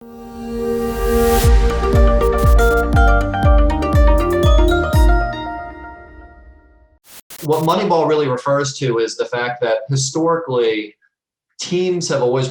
What Moneyball really refers to is the fact that historically, teams have always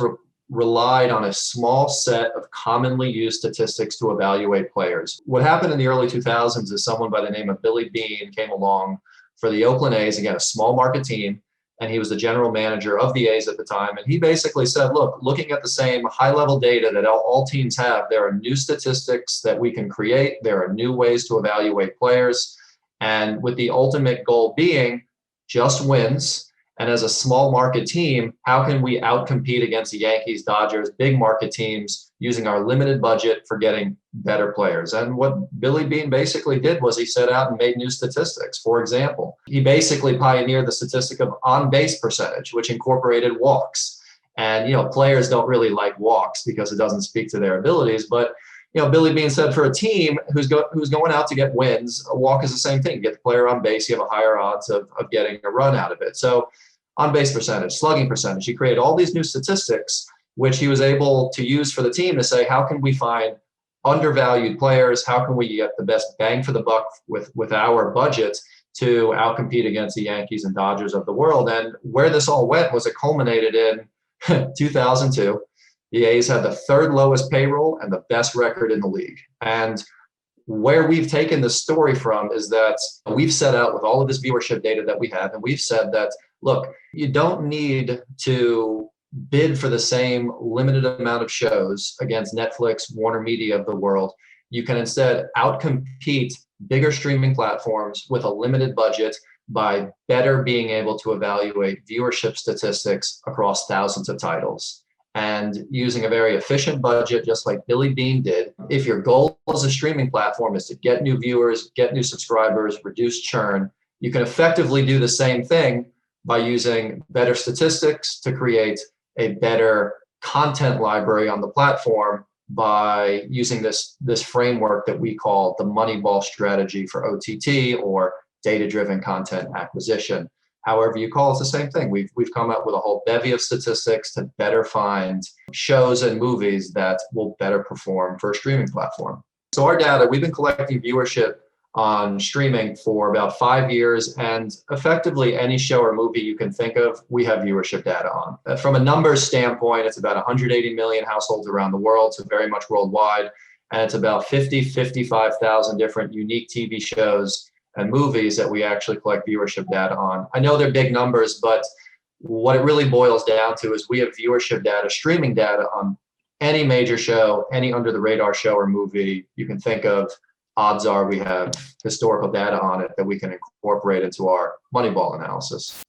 relied on a small set of commonly used statistics to evaluate players. What happened in the early 2000s is someone by the name of Billy Beane came along for the Oakland A's, again, a small market team, and he was the general manager of the A's at the time. And he basically said, look, looking at the same high-level data that all teams have, there are new statistics that we can create. There are new ways to evaluate players. And with the ultimate goal being just wins. And as a small market team, how can we outcompete against the Yankees, Dodgers, big market teams using our limited budget for getting better players? And what Billy Beane basically did was he set out and made new statistics. For example, he basically pioneered the statistic of on-base percentage, which incorporated walks. And, players don't really like walks because it doesn't speak to their abilities, but Billy Beane said for a team who's going out to get wins, a walk is the same thing. You get the player on base, you have a higher odds of getting a run out of it. So on base percentage, slugging percentage, he created all these new statistics, which he was able to use for the team to say, how can we find undervalued players? How can we get the best bang for the buck with our budget to outcompete against the Yankees and Dodgers of the world? And where this all went was it culminated in 2002. The A's had the third lowest payroll and the best record in the league. And where we've taken the story from is that we've set out with all of this viewership data that we have, and we've said that, look, you don't need to bid for the same limited amount of shows against Netflix, Warner Media of the world. You can instead outcompete bigger streaming platforms with a limited budget by better being able to evaluate viewership statistics across thousands of titles. And using a very efficient budget, just like Billy Beane did. If your goal as a streaming platform is to get new viewers, get new subscribers, reduce churn, you can effectively do the same thing by using better statistics to create a better content library on the platform by using this framework that we call the Moneyball Strategy for OTT, or data-driven content acquisition. However you call it, it's the same thing. We've come up with a whole bevy of statistics to better find shows and movies that will better perform for a streaming platform. So our data, we've been collecting viewership on streaming for about 5 years, and effectively any show or movie you can think of, we have viewership data on. From a numbers standpoint, it's about 180 million households around the world, so very much worldwide, and it's about 55,000 different unique TV shows and movies that we actually collect viewership data on. I know they're big numbers, but what it really boils down to is we have viewership data, streaming data on any major show, any under the radar show or movie you can think of. Odds are we have historical data on it that we can incorporate into our Moneyball analysis.